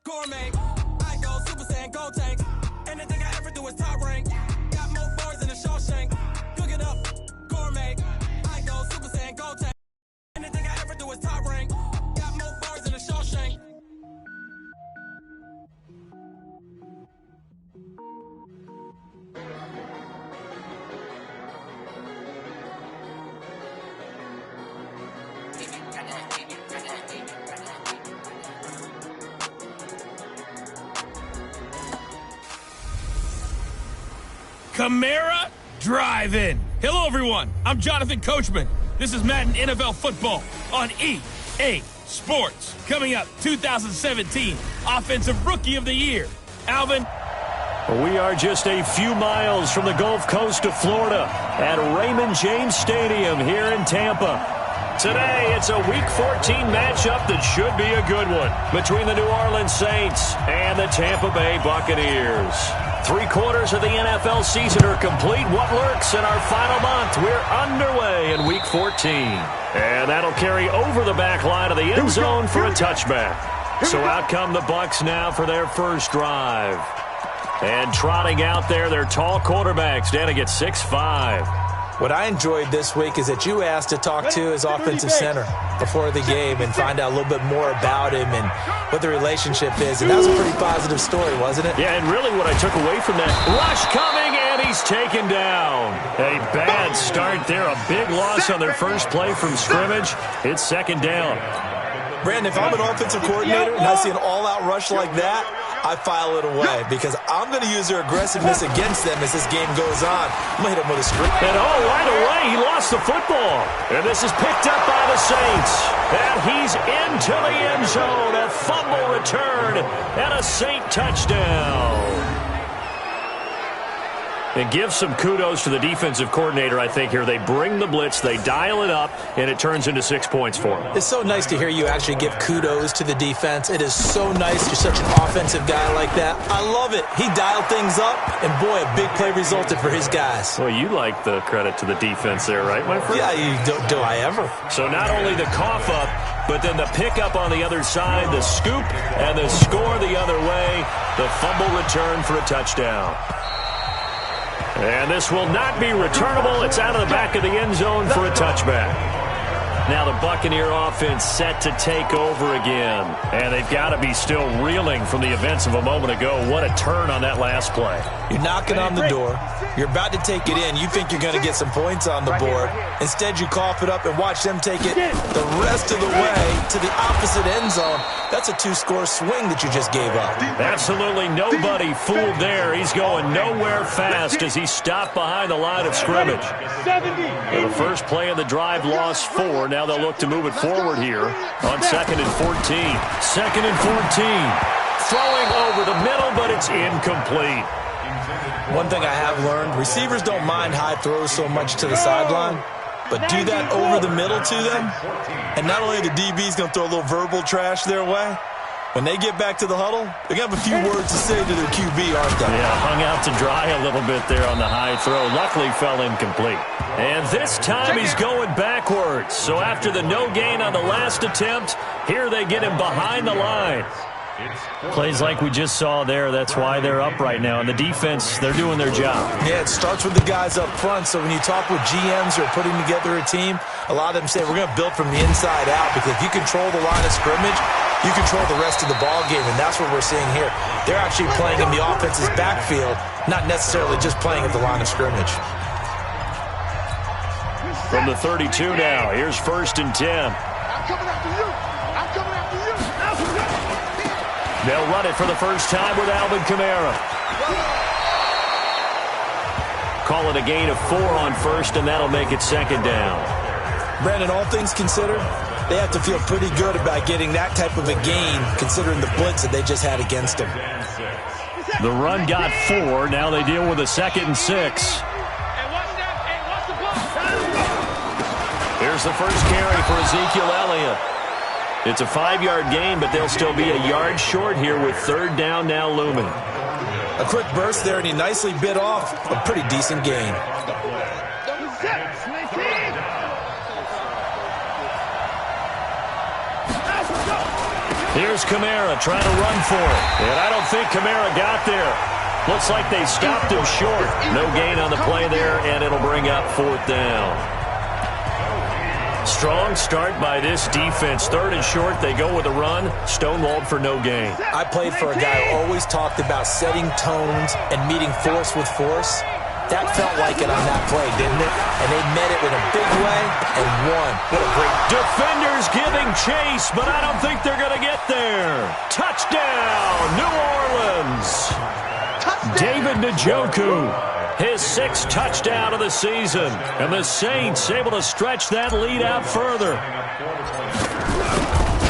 Gourmet, I go Super Saiyan Gold Tank. Anything I ever do is top rank. Got more bars than a Shawshank. Cook it up, gourmet. I go Super Saiyan Gold Tank. Anything I ever do is top rank. Got more bars than a Shawshank. Camara Drive-In. Hello, everyone. I'm Jonathan Coachman. This is Madden NFL Football on EA Sports. Coming up, 2017 Offensive Rookie of the Year. Alvin. We are just a few miles from the Gulf Coast of Florida at Raymond James Stadium here in Tampa. Today, it's a Week 14 matchup that should be a good one between the New Orleans Saints and the Tampa Bay Buccaneers. 3/4 of the NFL season are complete. What lurks in our final month? We're underway in Week 14. And that'll carry over the back line of the end zone for a touchback. So out come the Bucs now for their first drive. And trotting out there, their tall quarterbacks down to get 6'5". What I enjoyed this week is that you asked to talk to his offensive center before the game and find out a little bit more about him and what the relationship is. And that was a pretty positive story, wasn't it? Yeah, and really what I took away from that, rush coming, and he's taken down. A bad start there, a big loss on their first play from scrimmage. It's second down. Brandon, if I'm an offensive coordinator and I see an all-out rush like that, I file it away because I'm going to use their aggressiveness against them as this game goes on. I'm going to hit them with a screen. And right away, he lost the football. And this is picked up by the Saints. And he's into the end zone. A fumble return and a Saint touchdown. And give some kudos to the defensive coordinator, I think, here. They bring the blitz, they dial it up, and it turns into 6 points for them. It's so nice to hear you actually give kudos to the defense. It is so nice you're such an offensive guy like that. I love it. He dialed things up, and boy, a big play resulted for his guys. Well, you like the credit to the defense there, right, my friend? Yeah, do I ever. So not only the cough up, but then the pickup on the other side, the scoop, and the score the other way, the fumble return for a touchdown. And this will not be returnable. It's out of the back of the end zone for a touchback. Now the Buccaneer offense set to take over again. And they've got to be still reeling from the events of a moment ago. What a turn on that last play. You're knocking on the door. You're about to take it in. You think you're going to get some points on the board. Instead, you cough it up and watch them take it the rest of the way to the opposite end zone. That's a 2-score swing that you just gave up. Absolutely nobody fooled there. He's going nowhere fast as he stopped behind the line of scrimmage. And the first play of the drive lost 4. Now they'll look to move it forward here on 2nd and 14. 2nd and 14. Throwing over the middle, but it's incomplete. One thing I have learned, receivers don't mind high throws so much to the sideline, but do that over the middle to them, and not only the DB's going to throw a little verbal trash their way, when they get back to the huddle, they're going to have a few words to say to their QB, aren't they? Yeah, hung out to dry a little bit there on the high throw. Luckily fell incomplete. And this time he's going backwards. So after the no gain on the last attempt, here they get him behind the line. Plays like we just saw there. That's why they're up right now. And the defense, they're doing their job. Yeah, it starts with the guys up front. So when you talk with GMs who are putting together a team, a lot of them say we're going to build from the inside out, because if you control the line of scrimmage, you control the rest of the ball game, and that's what we're seeing here. They're actually playing in the offense's backfield, not necessarily just playing at the line of scrimmage. From the 32 now, here's 1st and 10. I'm coming after you. I'm coming after you. They'll run it for the first time with Alvin Kamara. Call it a gain of 4 on 1st, and that'll make it 2nd down. Brandon, all things considered, they have to feel pretty good about getting that type of a gain, considering the blitz that they just had against them. The run got 4. Now they deal with a 2nd and 6. Here's the first carry for Ezekiel Elliott. It's a 5-yard gain, but they'll still be a yard short here with 3rd down now looming. A quick burst there, and he nicely bit off a pretty decent gain. Here's Kamara trying to run for it. And I don't think Kamara got there. Looks like they stopped him short. No gain on the play there, and it'll bring up 4th down. Strong start by this defense. 3rd and short, they go with a run. Stonewalled for no gain. I played for a guy who always talked about setting tones and meeting force with force. That felt like it on that play, didn't it? And they met it in a big way and won. What a great... Defenders giving chase, but I don't think they're going to get there. Touchdown, New Orleans. David Njoku, his 6th touchdown of the season. And the Saints able to stretch that lead out further.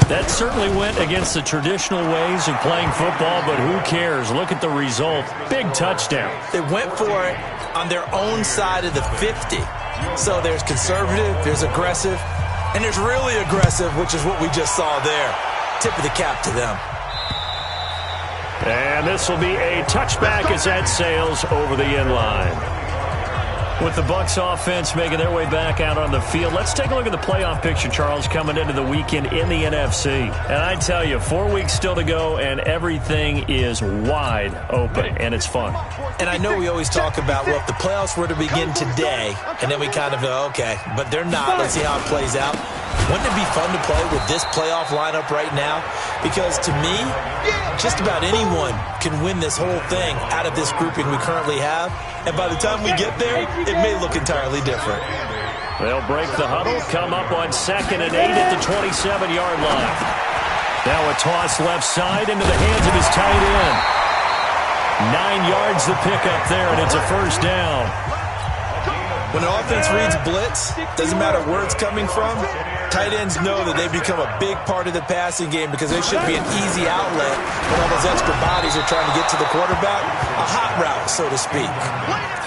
That certainly went against the traditional ways of playing football, but who cares? Look at the result. Big touchdown. They went for it on their own side of the 50. So there's conservative, there's aggressive, and there's really aggressive, which is what we just saw there. Tip of the cap to them. And this will be a touchback as that sails over the end line. With the Bucs offense making their way back out on the field, let's take a look at the playoff picture, Charles, coming into the weekend in the NFC. And I tell you, 4 weeks still to go, and everything is wide open, and it's fun. And I know we always talk about, well, if the playoffs were to begin today, and then we kind of go, okay, but they're not. Let's see how it plays out. Wouldn't it be fun to play with this playoff lineup right now? Because to me, just about anyone can win this whole thing out of this grouping we currently have. And by the time we get there, it may look entirely different. They'll break the huddle, come up on 2nd and 8 at the 27-yard line. Now a toss left side into the hands of his tight end. 9 yards the pickup there, and it's a 1st down. When an offense reads blitz, doesn't matter where it's coming from, tight ends know that they become a big part of the passing game because they should be an easy outlet when all those extra bodies are trying to get to the quarterback. A hot route, so to speak.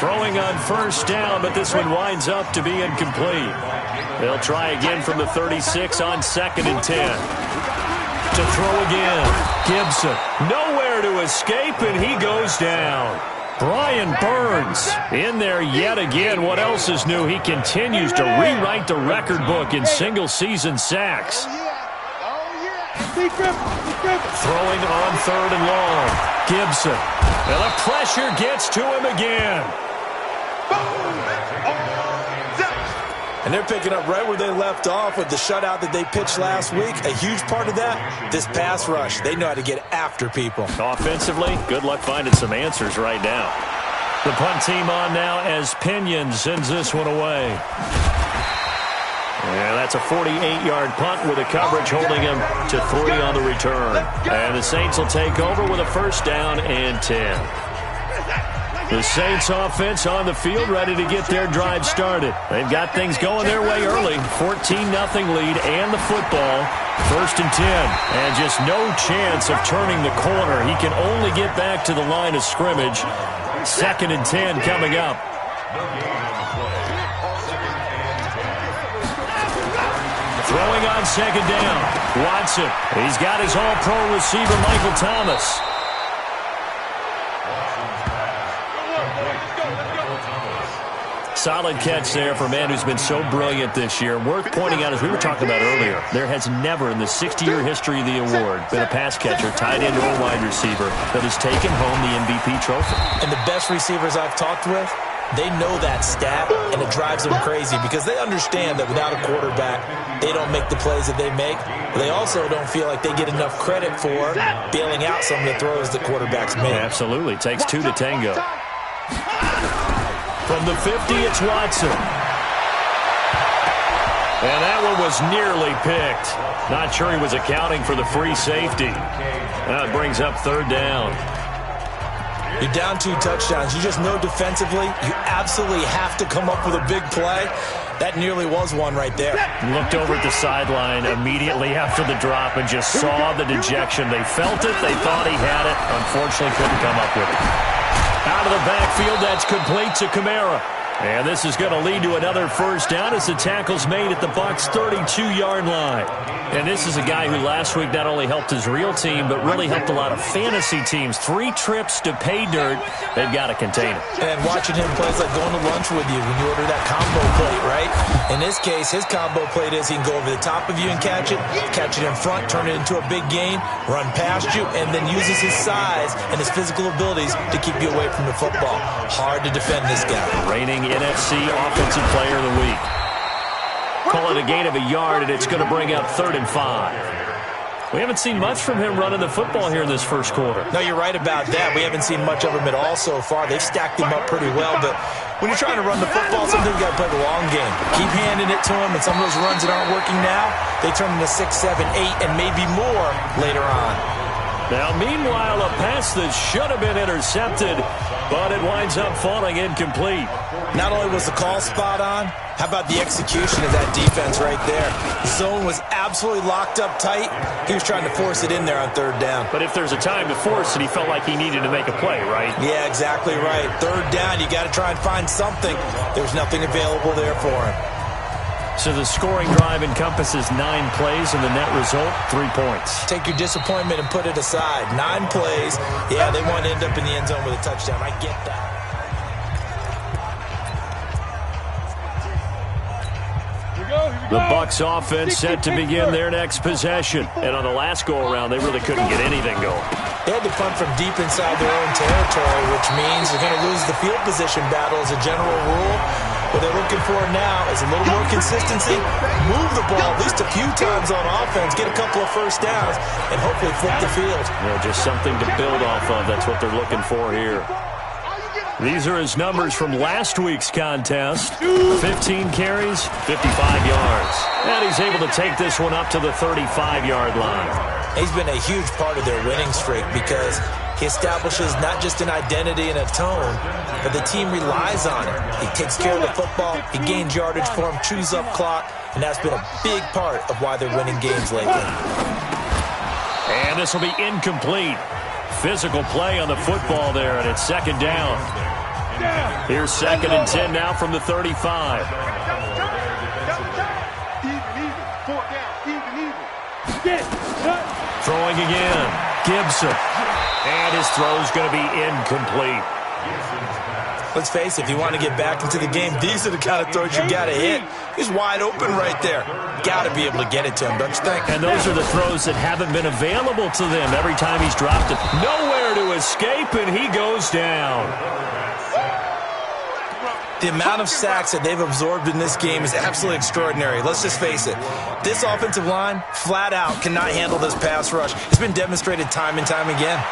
Throwing on 1st down, but this one winds up to be incomplete. They'll try again from the 36 on 2nd and 10. To throw again. Gibson, nowhere to escape, and he goes down. Brian Burns in there yet again. What else is new? He continues to rewrite the record book in single-season sacks. Throwing on 3rd and long. Gibson. And the pressure gets to him again. And they're picking up right where they left off with the shutout that they pitched last week. A huge part of that, this pass rush. They know how to get after people. Offensively, good luck finding some answers right now. The punt team on now as Pinion sends this one away. And that's a 48-yard punt with a coverage holding him to 3 on the return. And the Saints will take over with a 1st down and 10. The Saints offense on the field ready to get their drive started. They've got things going their way early. 14-0 lead and the football. 1st and 10. And just no chance of turning the corner. He can only get back to the line of scrimmage. 2nd and 10 coming up. Throwing on 2nd down. Watson. He's got his all-pro receiver, Michael Thomas. Solid catch there for a man who's been so brilliant this year. Worth pointing out, as we were talking about earlier, there has never in the 60-year history of the award been a pass catcher, tight end, or wide receiver that has taken home the MVP trophy. And the best receivers I've talked with, they know that stat, and it drives them crazy because they understand that without a quarterback, they don't make the plays that they make. But they also don't feel like they get enough credit for bailing out some of the throws the quarterbacks make. Absolutely. It takes 2 to tango. From the 50, it's Watson. And that one was nearly picked. Not sure he was accounting for the free safety. Now it brings up 3rd down. You're down 2 touchdowns. You just know defensively you absolutely have to come up with a big play. That nearly was one right there. Looked over at the sideline immediately after the drop and just saw the dejection. They felt it. They thought he had it. Unfortunately, couldn't come up with it. Out of the backfield, that's complete to Kamara. And this is going to lead to another first down as the tackle's made at the Bucs' 32-yard line. And this is a guy who last week not only helped his real team, but really helped a lot of fantasy teams. 3 trips to pay dirt. They've got to contain him. And watching him play is like going to lunch with you when you order that combo plate, right? In this case, his combo plate is he can go over the top of you and catch it in front, turn it into a big gain, run past you, and then uses his size and his physical abilities to keep you away from the football. Hard to defend this guy. Reigning NFC Offensive Player of the Week. Call it a gain of a yard, and it's going to bring up 3rd and 5. We haven't seen much from him running the football here in this first quarter. No, you're right about that. We haven't seen much of him at all so far. They've stacked him up pretty well, but when you're trying to run the football, sometimes you got to play the long game. Keep handing it to him, and some of those runs that aren't working now, they turn into 6, 7, 8, and maybe more later on. Now, meanwhile, a pass that should have been intercepted, but it winds up falling incomplete. Not only was the call spot on, how about the execution of that defense right there? The zone was absolutely locked up tight. He was trying to force it in there on 3rd down. But if there's a time to force it, he felt like he needed to make a play, right? Yeah, exactly right. 3rd down, you got to try and find something. There's nothing available there for him. So the scoring drive encompasses 9 plays, and the net result, 3 points. Take your disappointment and put it aside. 9 plays. Yeah, they want to end up in the end zone with a touchdown. I get that. The Bucs offense set to begin their next possession. And on the last go-around, they really couldn't get anything going. They had to punt from deep inside their own territory, which means they're going to lose the field position battle as a general rule. What they're looking for now is a little more consistency, move the ball at least a few times on offense, get a couple of first downs, and hopefully flip the field. Just something to build off of. That's what they're looking for here. These are his numbers from last week's contest. 15 carries, 55 yards. And he's able to take this one up to the 35-yard line. He's been a huge part of their winning streak because he establishes not just an identity and a tone, but the team relies on it. He takes care of the football, he gains yardage for him, chews up clock, and that's been a big part of why they're winning games lately. And this will be incomplete. Physical play on the football there, and it's 2nd down. Here's 2nd and 10 now from the 35. Throwing again. Gibson. And his throw's going to be incomplete. Let's face it, if you want to get back into the game, these are the kind of throws you got to hit. He's wide open right there. Got to be able to get it to him, don't you think? And those are the throws that haven't been available to them every time he's dropped it. Nowhere to escape, and he goes down. The amount of sacks that they've absorbed in this game is absolutely extraordinary. Let's just face it. This offensive line, flat out, cannot handle this pass rush. It's been demonstrated time and time again.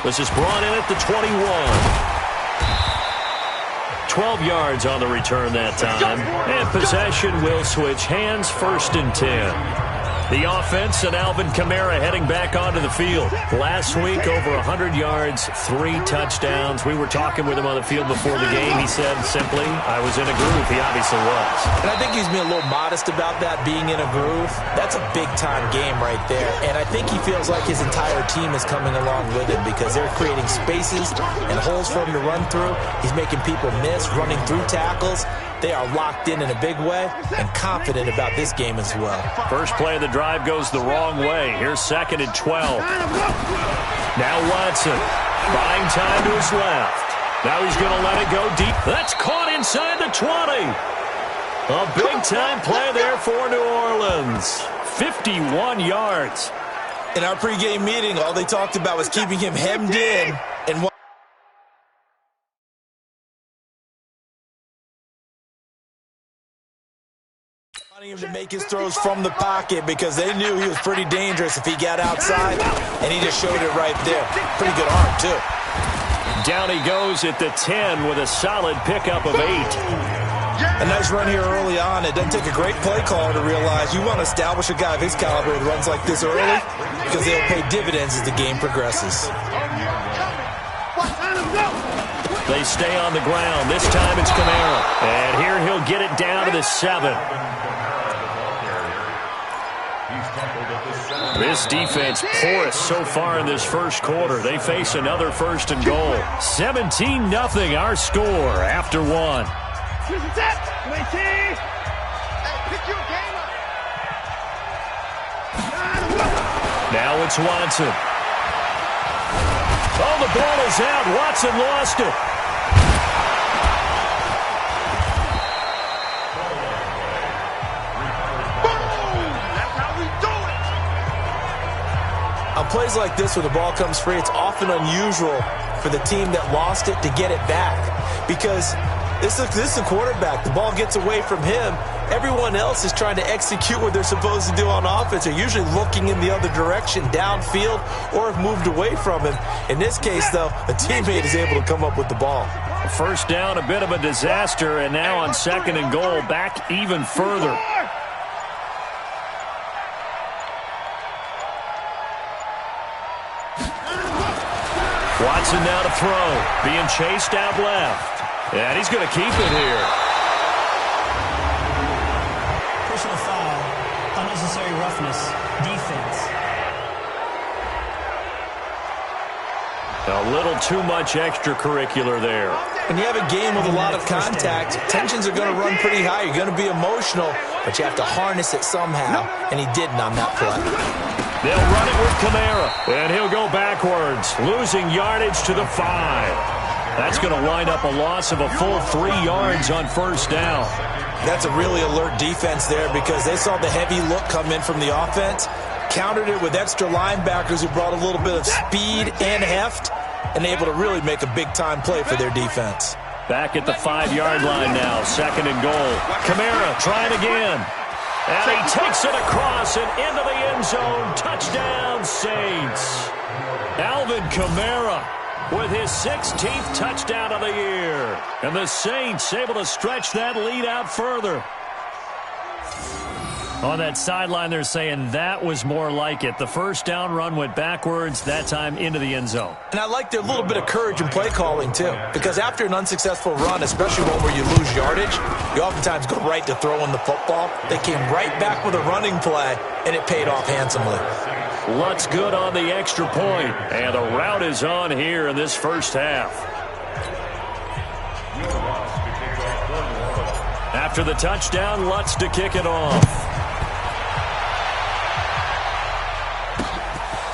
This is brought in at the 21. 12 yards on the return that time. And possession will switch hands, 1st and 10. The offense and Alvin Kamara heading back onto the field. Last week, over 100 yards, 3 touchdowns. We were talking with him on the field before the game. He said simply, I was in a groove. He obviously was. And I think he's being a little modest about that, being in a groove. That's a big-time game right there. And I think he feels like his entire team is coming along with him because they're creating spaces and holes for him to run through. He's making people miss, running through tackles. They are locked in a big way and confident about this game as well. First play of the drive goes the wrong way. Here's 2nd and 12. Now Watson buying time to his left. Now he's going to let it go deep. That's caught inside the 20. A big-time play there for New Orleans. 51 yards. In our pregame meeting, all they talked about was keeping him hemmed in and wanting him to make his throws from the pocket because they knew he was pretty dangerous if he got outside, and he just showed it right there. Pretty good arm, too. Down he goes at the 10 with a solid pickup of 8. A nice run here early on. It doesn't take a great play caller to realize you want to establish a guy of his caliber that runs like this early because they'll pay dividends as the game progresses. They stay on the ground. This time it's Kamara. And here he'll get it down to the 7. This defense porous so far in this first quarter. They face another 1st and goal. 17-0 our score after one. Now it's Watson. Oh, the ball is out. Watson lost it. On plays like this, when the ball comes free, it's often unusual for the team that lost it to get it back. Because this is a quarterback. The ball gets away from him. Everyone else is trying to execute what they're supposed to do on offense. They're usually looking in the other direction, downfield, or have moved away from him. In this case, though, a teammate is able to come up with the ball. First down, a bit of a disaster, and now on 2nd and goal, back even further. Watson now to throw, being chased out left. And he's going to keep it here. Personal foul, unnecessary roughness, defense. A little too much extracurricular there. When you have a game with a lot of contact, tensions are going to run pretty high. You're going to be emotional, but you have to harness it somehow, and he didn't on that play. They'll run it with Kamara, and he'll go backwards, losing yardage to the 5. That's going to wind up a loss of a full 3 yards on 1st down. That's a really alert defense there because they saw the heavy look come in from the offense, countered it with extra linebackers who brought a little bit of speed and heft, and able to really make a big-time play for their defense. Back at the 5-yard line now, 2nd and goal. Kamara trying again. And he takes it across and into the end zone. Touchdown, Saints. Alvin Kamara with his 16th touchdown of the year. And the Saints able to stretch that lead out further. On that sideline, they're saying that was more like it. The first down run went backwards, that time into the end zone. And I like their little bit of courage in play calling, too. Because after an unsuccessful run, especially one where you lose yardage, you oftentimes go right to throwing the football. They came right back with a running play, and it paid off handsomely. Lutz good on the extra point, and the route is on here in this first half. After the touchdown, Lutz to kick it off.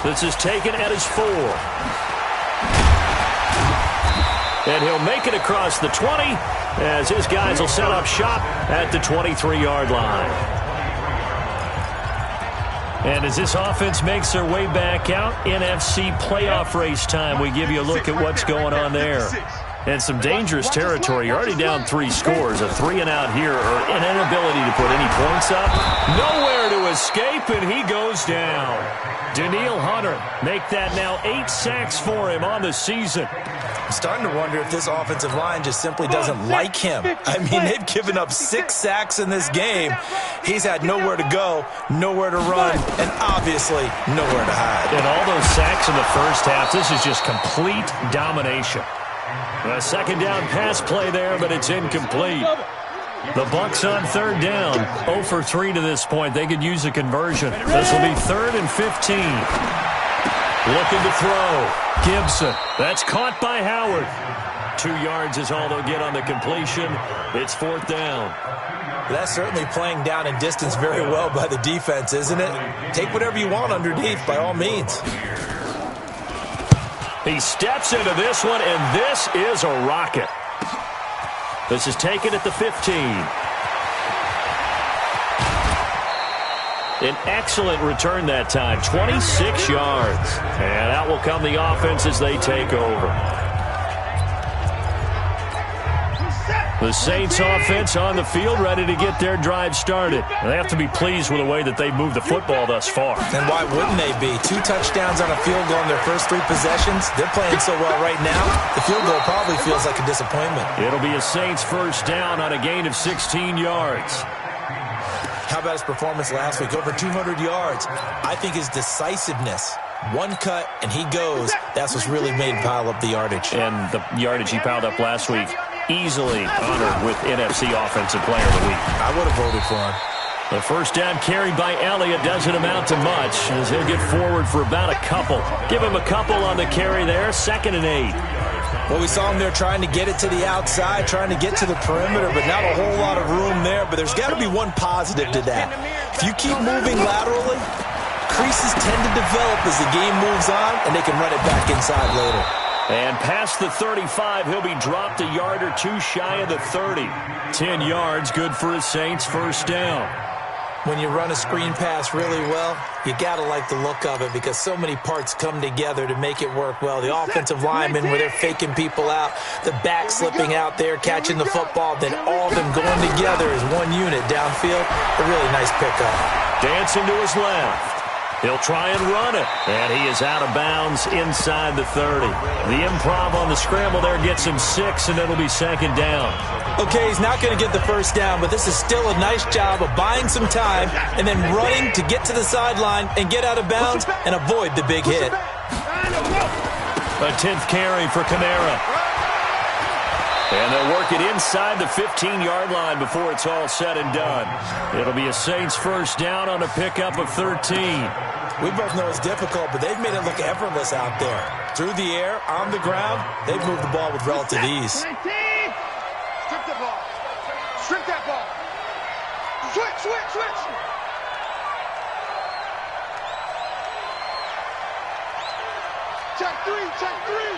This is taken at his 4. And he'll make it across the 20 as his guys will set up shop at the 23-yard line. And as this offense makes their way back out, NFC playoff race time, we give you a look at what's going on there. And some dangerous territory. You're already down 3 scores. A 3-and-out here, or an inability to put any points up. Nowhere to escape, and he goes down. Danielle Hunter make that now 8 sacks for him on the season. I'm starting to wonder if this offensive line just simply doesn't like him. I mean, they've given up 6 sacks in this game. He's had nowhere to go, nowhere to run, and obviously nowhere to hide. And all those sacks in the first half, this is just complete domination. A 2nd down pass play there, but it's incomplete. The Bucs on 3rd down, 0 for 3 to this point. They could use a conversion. This will be 3rd and 15. Looking to throw. Gibson. That's caught by Howard. 2 yards is all they'll get on the completion. It's 4th down. That's certainly playing down in distance very well by the defense, isn't it? Take whatever you want underneath, by all means. He steps into this one, and this is a rocket. This is taken at the 15. An excellent return that time, 26 yards. And out will come the offense as they take over. The Saints offense on the field, ready to get their drive started. They have to be pleased with the way that they've moved the football thus far. And why wouldn't they be? 2 touchdowns on a field goal in their first 3 possessions. They're playing so well right now, the field goal probably feels like a disappointment. It'll be a Saints first down on a gain of 16 yards. How about his performance last week? Over 200 yards. I think his decisiveness, one cut and he goes, that's what's really made him pile up the yardage. And the yardage he piled up last week, easily honored with NFC Offensive Player of the Week. I would have voted for him. The first down carry by Elliott doesn't amount to much as he'll get forward for about a couple. Give him a couple on the carry there, 2nd and 8. Well, we saw him there trying to get it to the outside, trying to get to the perimeter, but not a whole lot of room there. But there's got to be one positive to that. If you keep moving laterally, creases tend to develop as the game moves on, and they can run it back inside later. And past the 35, he'll be dropped a yard or two shy of the 30. 10 yards, good for his Saints, first down. When you run a screen pass really well, you got to like the look of it because so many parts come together to make it work well. The offensive linemen, where they're faking people out, the back slipping out there, catching the football, then all of them going together as one unit downfield. A really nice pickup. Dancing to his left. He'll try and run it, and he is out of bounds inside the 30. The improv on the scramble there gets him 6, and it'll be 2nd down. Okay, he's not going to get the first down, but this is still a nice job of buying some time and then running to get to the sideline and get out of bounds and avoid the big hit. A 10th carry for Kamara. And they'll work it inside the 15-yard line before it's all said and done. It'll be a Saints first down on a pickup of 13. We both know it's difficult, but they've made it look effortless out there. Through the air, on the ground, they've moved the ball with relative ease. Strip the ball. Strip that ball. Switch. Check three.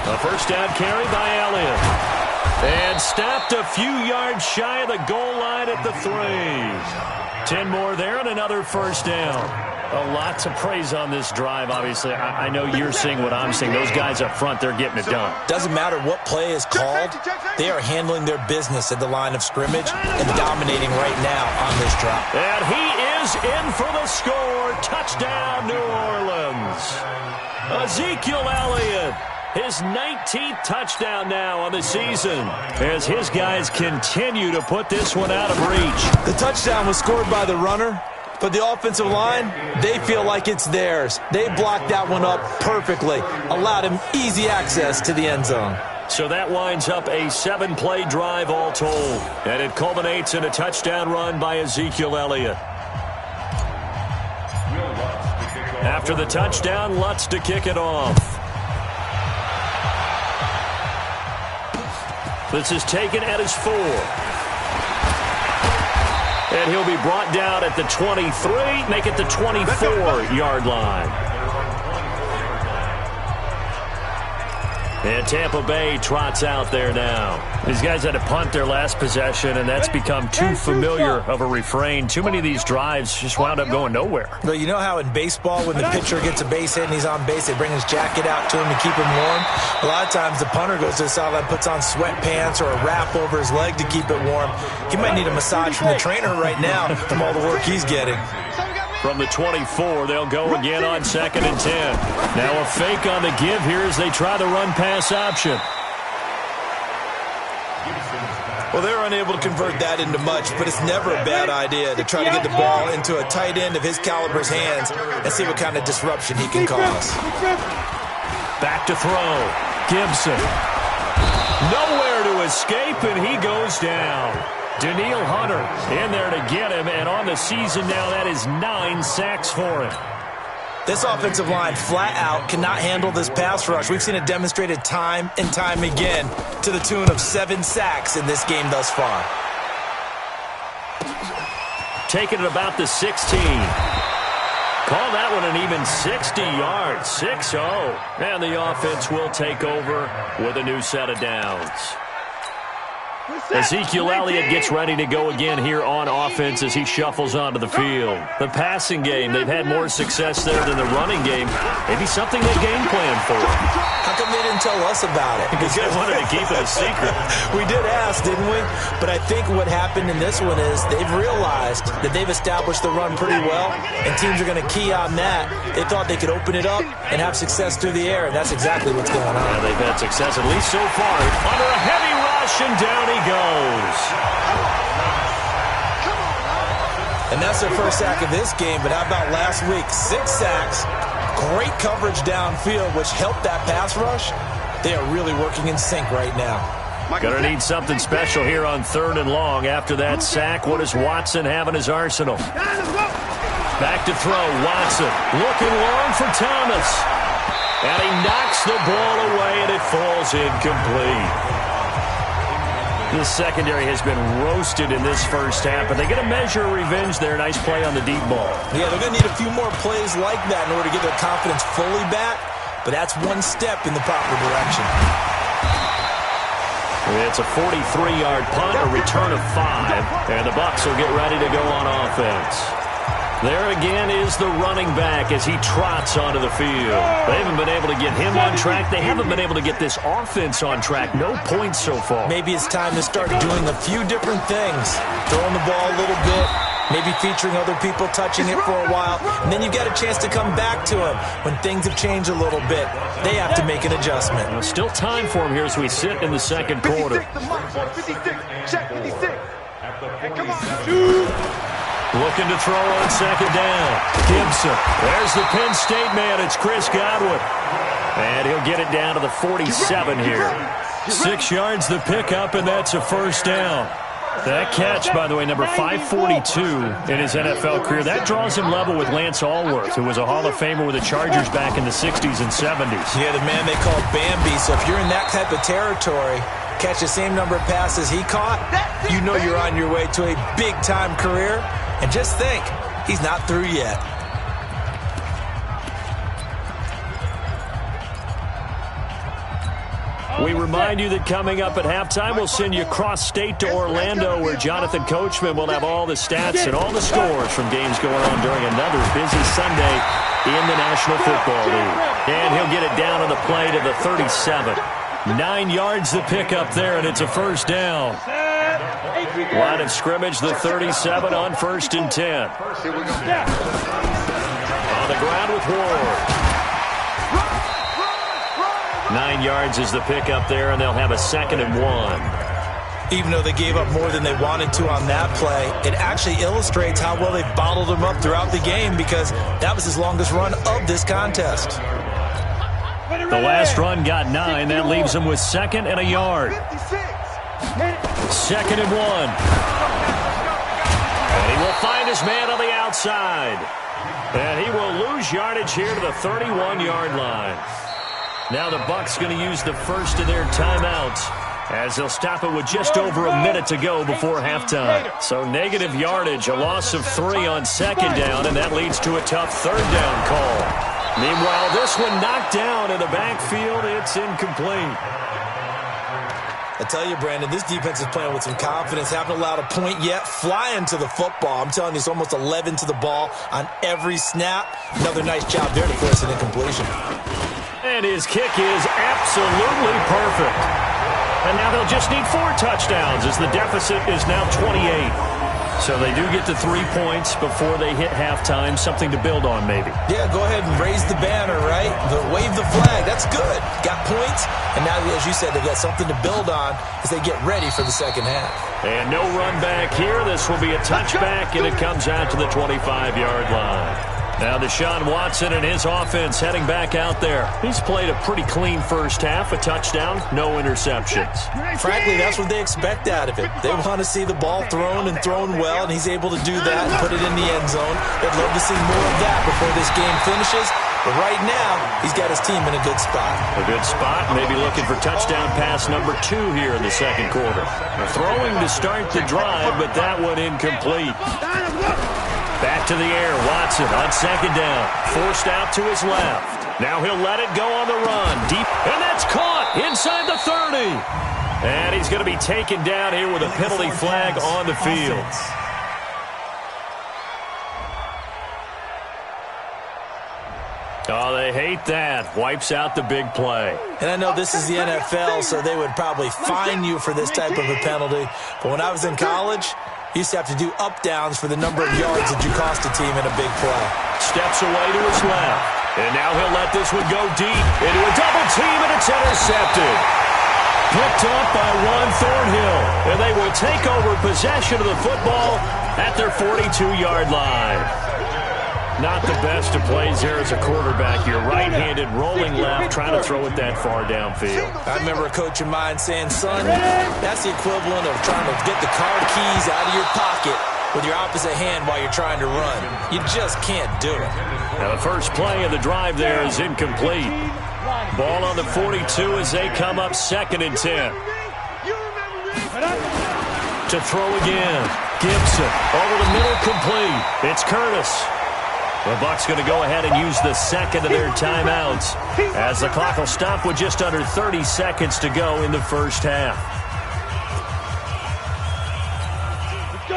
A first down carry by Elliott. And stopped a few yards shy of the goal line at the 3. 10 more there and another first down. A lot to praise on this drive, obviously. I know you're seeing what I'm seeing. Those guys up front, they're getting it done. Doesn't matter what play is called. They are handling their business at the line of scrimmage and dominating right now on this drive. And he is in for the score. Touchdown, New Orleans. Ezekiel Elliott. His 19th touchdown now on the season as his guys continue to put this one out of reach. The touchdown was scored by the runner, but the offensive line, they feel like it's theirs. They blocked that one up perfectly, allowed him easy access to the end zone. So that winds up a 7-play drive all told, and it culminates in a touchdown run by Ezekiel Elliott. After the touchdown, Lutz to kick it off. This is taken at his 4. And he'll be brought down at the 23, make it the 24-yard line. And Tampa Bay trots out there now. These guys had to punt their last possession, and that's become too familiar of a refrain. Too many of these drives just wound up going nowhere. Well, you know how in baseball, when the pitcher gets a base hit and he's on base, they bring his jacket out to him to keep him warm? A lot of times the punter goes to the sideline, puts on sweatpants or a wrap over his leg to keep it warm. He might need a massage from the trainer right now from all the work he's getting. From the 24, they'll go again on 2nd and 10. Now a fake on the give here as they try the run-pass option. Well, they're unable to convert that into much, but it's never a bad idea to try to get the ball into a tight end of his caliber's hands and see what kind of disruption he can cause. Back to throw. Gibson. Nowhere to escape, and he goes down. Danielle Hunter in there to get him, and on the season now, that is 9 sacks for him. This offensive line flat out cannot handle this pass rush. We've seen it demonstrated time and time again to the tune of 7 sacks in this game thus far. Taking it about the 16. Call that one an even 60 yards, 6-0. And the offense will take over with a new set of downs. Ezekiel Elliott gets ready to go again here on offense as he shuffles onto the field. The passing game, they've had more success there than the running game. Maybe something they game plan for. How come they didn't tell us about it? Because they wanted to keep it a secret. We did ask, didn't we? But I think what happened in this one is they've realized that they've established the run pretty well, and teams are going to key on that. They thought they could open it up and have success through the air, and that's exactly what's going on. Yeah, they've had success, at least so far. Under a heavy rush, and down he goes. And that's their first sack of this game, but how about last week? 6 sacks, great coverage downfield, which helped that pass rush. They are really working in sync right now. Gonna need something special here on 3rd and long. After that sack, what does Watson have in his arsenal? Back to throw, Watson. Looking long for Thomas. And he knocks the ball away, and it falls incomplete. The secondary has been roasted in this first half, but they get a measure of revenge there. Nice play on the deep ball. Yeah, they're going to need a few more plays like that in order to get their confidence fully back, but that's one step in the proper direction. It's a 43-yard punt, a return of 5, and the Bucs will get ready to go on offense. There again is the running back as he trots onto the field. They haven't been able to get him on track. They haven't been able to get this offense on track. No points so far. Maybe it's time to start doing a few different things. Throwing the ball a little bit, maybe featuring other people touching it for a while, and then you get a chance to come back to him when things have changed a little bit. They have to make an adjustment. Well, still time for him here as we sit in the second quarter. 56, check 56. And come on, Looking to throw on second down. Gibson. There's the Penn State man. It's Chris Godwin. And he'll get it down to the 47 here. 6 yards the pickup, and that's a first down. That catch, by the way, number 542 in his NFL career, that draws him level with Lance Allworth, who was a Hall of Famer with the Chargers back in the 60s and 70s. Yeah, the man they call Bambi. So if you're in that type of territory, catch the same number of passes he caught, you know you're on your way to a big-time career. And just think, he's not through yet. We remind you that coming up at halftime, we'll send you cross-state to Orlando, where Jonathan Coachman will have all the stats and all the scores from games going on during another busy Sunday in the National Football League. And he'll get it down on the play to the 37. 9 yards the pickup there, and it's a first down. Line of scrimmage, the 37 on 1st and 10. On the ground with Ward. 9 yards is the pickup there, and they'll have a 2nd and 1. Even though they gave up more than they wanted to on that play, it actually illustrates how well they've bottled him up throughout the game, because that was his longest run of this contest. The last run got 9. That leaves him with 2nd and a yard. 2nd and 1. And he will find his man on the outside. And he will lose yardage here to the 31-yard line. Now the Bucs going to use the first of their timeouts, as they'll stop it with just over a minute to go before halftime. So negative yardage, a loss of 3 on 2nd down, and that leads to a tough 3rd down call. Meanwhile, this one knocked down in the backfield. It's incomplete. I tell you, Brandon, this defense is playing with some confidence. Haven't allowed a point yet. Flying to the football. I'm telling you, it's almost 11 to the ball on every snap. Another nice job there to force an incompletion. And his kick is absolutely perfect. And now they'll just need 4 touchdowns, as the deficit is now 28. So they do get to 3 points before they hit halftime. Something to build on, maybe. Yeah, go ahead and raise the banner, right? Wave the flag. That's good. Got points. And now, as you said, they've got something to build on as they get ready for the second half. And no run back here. This will be a touchback, and it comes out to the 25-yard line. Now Deshaun Watson and his offense heading back out there. He's played a pretty clean first half, a touchdown, no interceptions. Frankly, that's what they expect out of it. They want to see the ball thrown and thrown well, and he's able to do that and put it in the end zone. They'd love to see more of that before this game finishes. But right now, he's got his team in a good spot. A good spot, maybe looking for touchdown pass number 2 here in the second quarter. Throwing to start the drive, but that one incomplete. Back to the air, Watson on second down. Forced out to his left. Now he'll let it go on the run. Deep, and that's caught inside the 30. And he's going to be taken down here with a penalty flag on the field. Oh, they hate that. Wipes out the big play. And I know this is the NFL, so they would probably fine you for this type of a penalty. But when I was in college, you used to have to do up-downs for the number of yards that you cost a team in a big play. Steps away to his left. And now he'll let this one go deep into a double team, and it's intercepted. Picked up by Juan Thornhill. And they will take over possession of the football at their 42-yard line. Not the best of plays there as a quarterback. You're right-handed, rolling left, trying to throw it that far downfield. I remember a coach of mine saying, son, that's the equivalent of trying to get the car keys out of your pocket with your opposite hand while you're trying to run. You just can't do it. Now the first play of the drive there is incomplete. Ball on the 42 as they come up 2nd and 10. To throw again. Gibson over the middle, complete. It's Curtis. The Bucs going to go ahead and use the second of their timeouts as the clock will stop with just under 30 seconds to go in the first half.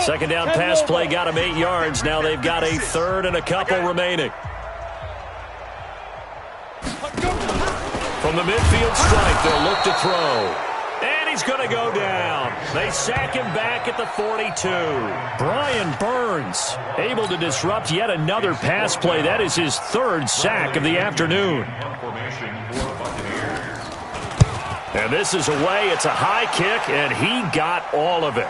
Second down pass play got them 8 yards. Now they've got a 3rd and a couple remaining. From the midfield stripe, they'll look to throw. And he's going to go down. They sack him back at the 42. Brian Burns able to disrupt yet another pass play. That is his 3rd sack of the afternoon. And this is away. It's a high kick, and he got all of it.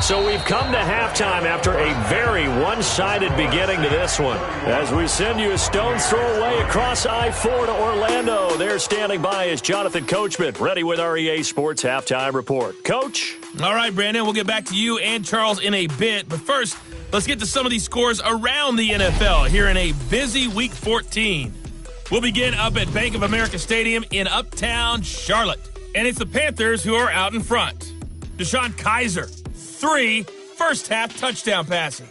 So we've come to halftime after a very one-sided beginning to this one. As we send you a stone's throw away across I-4 to Orlando. There standing by is Jonathan Coachman, ready with our EA Sports Halftime Report. Coach? All right, Brandon, we'll get back to you and Charles in a bit. But first, let's get to some of these scores around the NFL here in a busy Week 14. We'll begin up at Bank of America Stadium in Uptown Charlotte. And it's the Panthers who are out in front. Deshaun Kaiser, 3 first-half touchdown passes.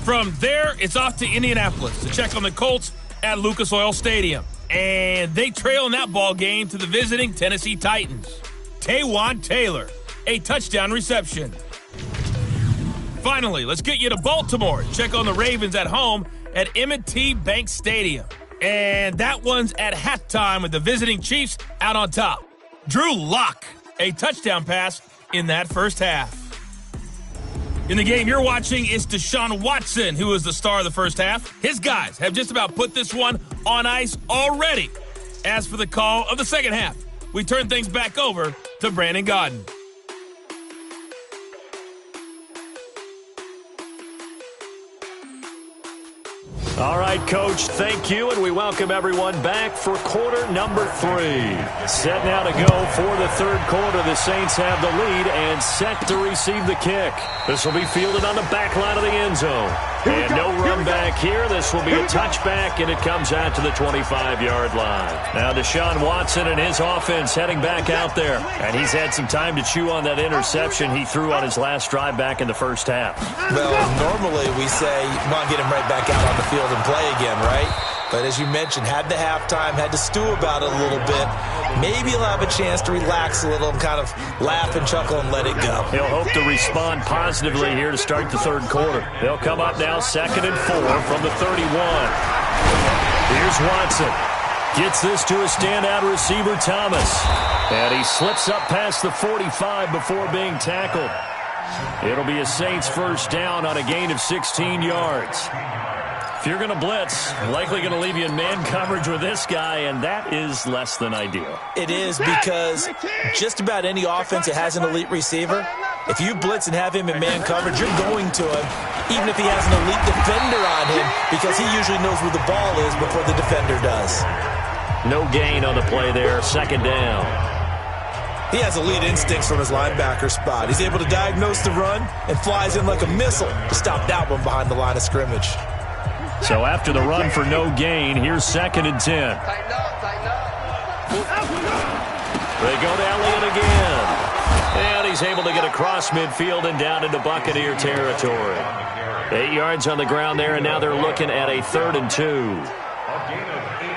From there, it's off to Indianapolis to check on the Colts at Lucas Oil Stadium. And they trail in that ball game to the visiting Tennessee Titans. Taywan Taylor, a touchdown reception. Finally, let's get you to Baltimore. Check on the Ravens at home at M&T Bank Stadium. And that one's at halftime with the visiting Chiefs out on top. Drew Lock, a touchdown pass in that first half. In the game you're watching is Deshaun Watson, who is the star of the first half. His guys have just about put this one on ice already. As for the call of the second half, we turn things back over to Brandon Gaudin. All right, Coach, thank you, and we welcome everyone back for quarter number 3. Set now to go for the third quarter. The Saints have the lead and set to receive the kick. This will be fielded on the back line of the end zone. And no run back here. This will be a touchback, and it comes out to the 25-yard line. Now Deshaun Watson and his offense heading back out there. And he's had some time to chew on that interception he threw on his last drive back in the first half. Well, normally we say, come on, get him right back out on the field and play again, right? But as you mentioned, had the halftime, had to stew about it a little bit. Maybe he'll have a chance to relax a little and kind of laugh and chuckle and let it go. He'll hope to respond positively here to start the third quarter. They'll come up now 2nd and 4 from the 31. Here's Watson. Gets this to a standout receiver, Thomas. And he slips up past the 45 before being tackled. It'll be a Saints first down on a gain of 16 yards. If you're going to blitz, likely going to leave you in man coverage with this guy, and that is less than ideal. It is, because just about any offense that has an elite receiver, if you blitz and have him in man coverage, you're going to him, even if he has an elite defender on him, because he usually knows where the ball is before the defender does. No gain on the play there, 2nd down. He has elite instincts from his linebacker spot. He's able to diagnose the run and flies in like a missile to stop that one behind the line of scrimmage. So after the run for no gain, here's 2nd and 10. Tighten up, tighten up. They go to Elliott again. And he's able to get across midfield and down into Buccaneer territory. 8 yards on the ground there, and now they're looking at a 3rd and 2.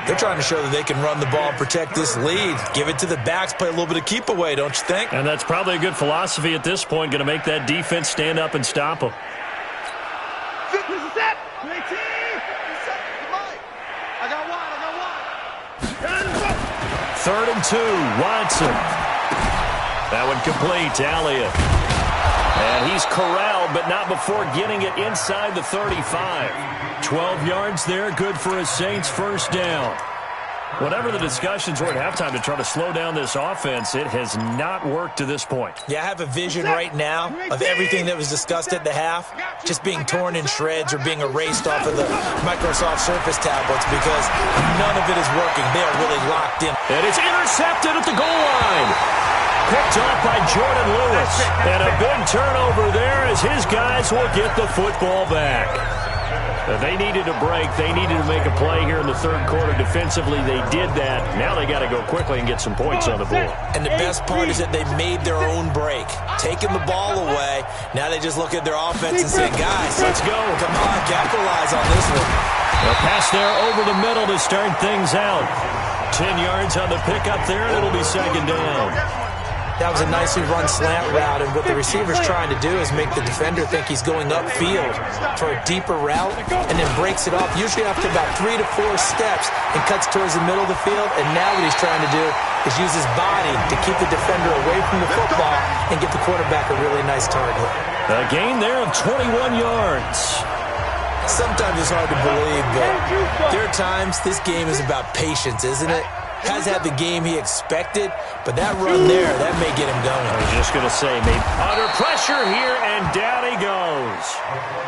They're trying to show that they can run the ball and protect this lead. Give it to the backs, play a little bit of keep away, don't you think? And that's probably a good philosophy at this point, going to make that defense stand up and stop them. Set. I got one. 3rd and 2, Watson. That one complete to Elliott. And he's corralled, but not before getting it inside the 35. 12 yards there, good for a Saints first down. Whatever the discussions were at halftime to try to slow down this offense, it has not worked to this point. Yeah, I have a vision right now of everything that was discussed at the half just being torn in shreds or being erased off of the Microsoft Surface tablets because none of it is working. They are really locked in. And it's intercepted at the goal line. Picked off by Jordan Lewis. And a big turnover there as his guys will get the football back. They needed a break. They needed to make a play here in the third quarter. Defensively, they did that. Now they got to go quickly and get some points on the board. And the best part is that they made their own break. Taking the ball away, now they just look at their offense and say, guys, let's go. Come on, capitalize on this one. A pass there over the middle to start things out. 10 yards on the pickup there, and it'll be second down. That was a nicely run slant route, and what the receiver's trying to do is make the defender think he's going upfield for a deeper route and then breaks it off, usually after about 3 to 4 steps, and cuts towards the middle of the field. And now what he's trying to do is use his body to keep the defender away from the football and get the quarterback a really nice target. A gain there of 21 yards. Sometimes it's hard to believe, but there are times this game is about patience, isn't it? Has had the game he expected, but that run there, that may get him going. I was just going to say, maybe under pressure here, and down he goes.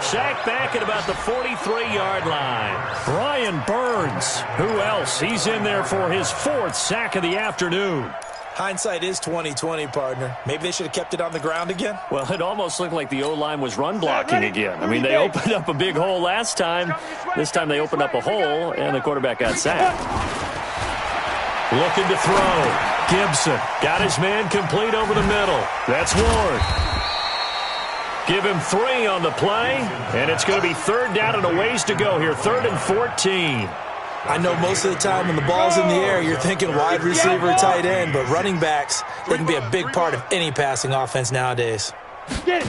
Sacked back at about the 43-yard line. Brian Burns, who else? He's in there for his 4th sack of the afternoon. Hindsight is 20/20, partner. Maybe they should have kept it on the ground again. Well, it almost looked like the O-line was run blocking again. I mean, they opened up a big hole last time. This time they opened up a hole, and the quarterback got sacked. Looking to throw. Gibson got his man complete over the middle. That's Ward. Give him 3 on the play, and it's going to be 3rd down and a ways to go here. 3rd and 14. I know most of the time when the ball's in the air, you're thinking wide receiver, tight end, but running backs, they can be a big part of any passing offense nowadays. Throwing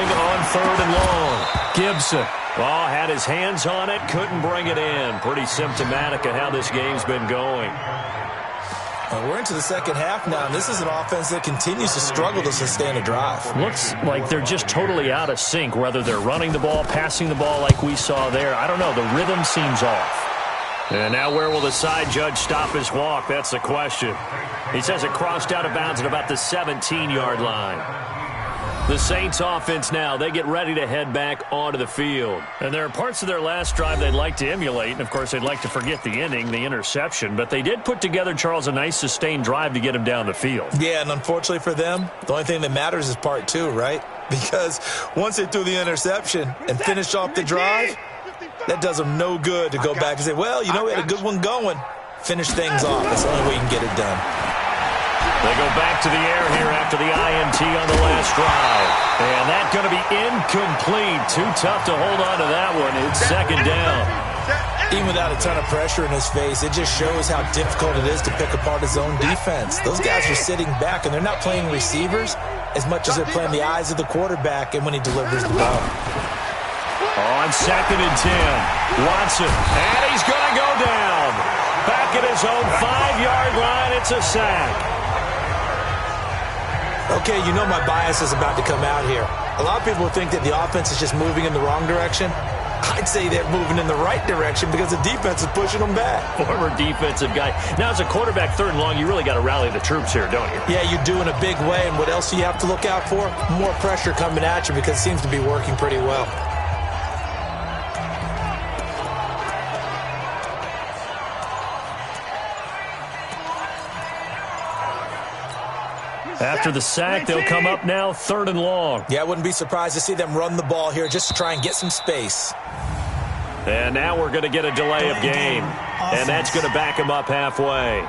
on 3rd and long. Gibson. Oh, had his hands on it, couldn't bring it in. Pretty symptomatic of how this game's been going. We're into the second half now, and this is an offense that continues to struggle to sustain a drive. Looks like they're just totally out of sync, whether they're running the ball, passing the ball like we saw there. I don't know. The rhythm seems off. And now where will the side judge stop his walk? That's the question. He says it crossed out of bounds at about the 17-yard line. The Saints offense now, they get ready to head back onto the field. And there are parts of their last drive they'd like to emulate. And, of course, they'd like to forget the ending, the interception. But they did put together, Charles, a nice sustained drive to get him down the field. Yeah, and unfortunately for them, the only thing that matters is part 2, right? Because once they threw the interception and finished off the drive, that does them no good to go back and say, well, you know, we had a good one going. Finish things off. That's the only way you can get it done. They go back to the air here after the INT on the last drive. And that's going to be incomplete. Too tough to hold on to that one. It's second down. Even without a ton of pressure in his face, it just shows how difficult it is to pick apart his own defense. Those guys are sitting back, and they're not playing receivers as much as they're playing the eyes of the quarterback and when he delivers the ball. On 2nd and 10, Watson. And he's going to go down. Back at his own 5-yard line, it's a sack. Okay, you know my bias is about to come out here. A lot of people think that the offense is just moving in the wrong direction. I'd say they're moving in the right direction because the defense is pushing them back. Former defensive guy. Now, as a quarterback, 3rd and long, you really got to rally the troops here, don't you? Yeah, you do in a big way. And what else do you have to look out for? More pressure coming at you because it seems to be working pretty well. After the sack, they'll come up now 3rd and long. Yeah, I wouldn't be surprised to see them run the ball here just to try and get some space. And now we're going to get a delay of game. And that's going to back him up halfway.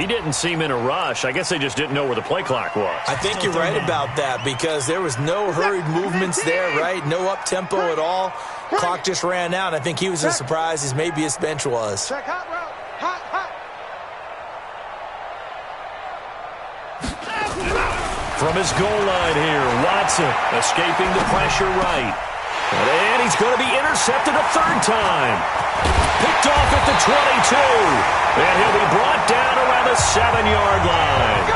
He didn't seem in a rush. I guess they just didn't know where the play clock was. I think you're right about that because there was no hurried movements there, right? No up-tempo at all. Clock just ran out. I think he was as surprised as maybe his bench was. From his goal line here, Watson escaping the pressure right. And he's going to be intercepted a 3rd time. Picked off at the 22. And he'll be brought down around the 7-yard line.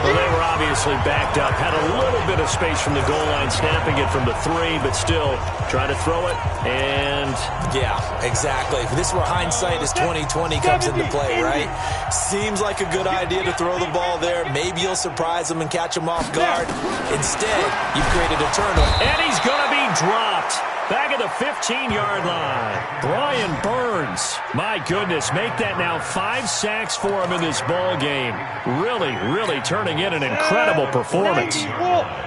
Well, they were obviously backed up, had a little bit of space from the goal line, snapping it from the 3, but still trying to throw it, and... Yeah, exactly. If this were hindsight as 2020 comes into play, right? Seems like a good idea to throw the ball there. Maybe you'll surprise them and catch them off guard. Instead, you've created a turnover. And he's going to be dropped. Back at the 15-yard line. Brian Burns. My goodness, make that now 5 sacks for him in this ball game. Really, really turning in an incredible performance.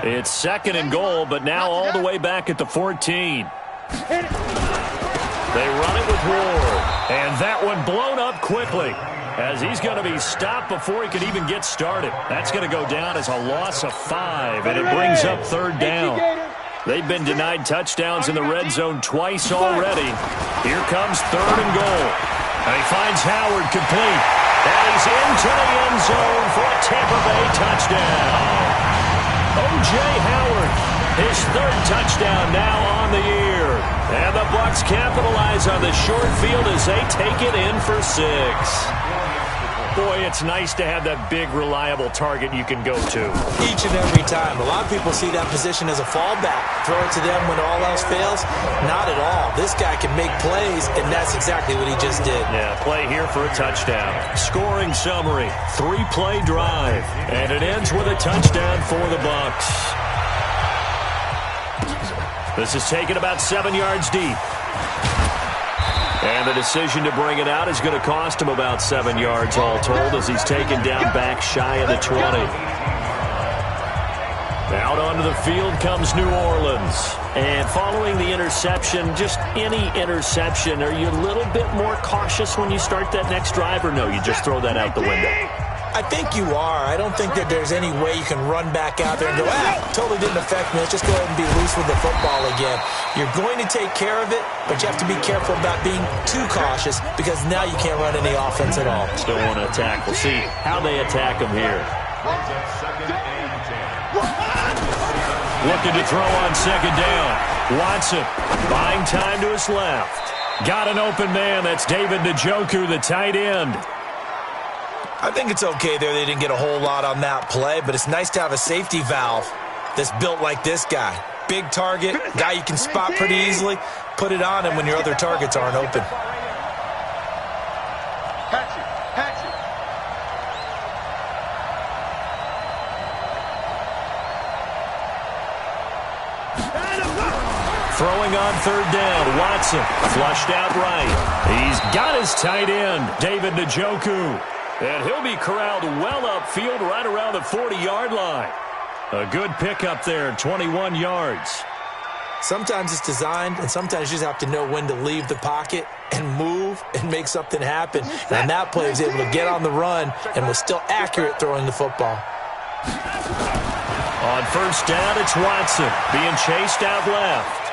It's 2nd and goal, but now all the way back at the 14. They run it with Ward. And that one blown up quickly, as he's going to be stopped before he could even get started. That's going to go down as a loss of 5, and it brings up 3rd down. They've been denied touchdowns in the red zone twice already. Here comes 3rd and goal. And he finds Howard complete. And he's into the end zone for a Tampa Bay touchdown. O.J. Howard, his 3rd touchdown now on the year. And the Bucs capitalize on the short field as they take it in for 6. Boy, it's nice to have that big, reliable target you can go to. Each and every time. A lot of people see that position as a fallback. Throw it to them when all else fails. Not at all. This guy can make plays, and that's exactly what he just did. Yeah, play here for a touchdown. Scoring summary, 3-play drive. And it ends with a touchdown for the Bucs. This is taken about 7 yards deep. And the decision to bring it out is going to cost him about 7 yards all told, as he's taken down back shy of the 20. Out onto the field comes New Orleans. And following the interception, just any interception, are you a little bit more cautious when you start that next drive, or no, you just throw that out the window? I think you are. I don't think that there's any way you can run back out there and go, totally didn't affect me. Let's just go ahead and be loose with the football again. You're going to take care of it, but you have to be careful about being too cautious, because now you can't run any offense at all. Still want to attack. We'll see how they attack him here. Looking to throw on 2nd down. Watson buying time to his left. Got an open man. That's David Njoku, the tight end. I think it's okay there. They didn't get a whole lot on that play, but it's nice to have a safety valve that's built like this guy. Big target, guy you can spot pretty easily. Put it on him when your other targets aren't open. Throwing on 3rd down, Watson flushed out right. He's got his tight end, David Njoku. And he'll be corralled well upfield right around the 40-yard line. A good pickup there, 21 yards. Sometimes it's designed, and sometimes you just have to know when to leave the pocket and move and make something happen. And that play was able to get on the run and was still accurate throwing the football. On 1st down, it's Watson being chased out left.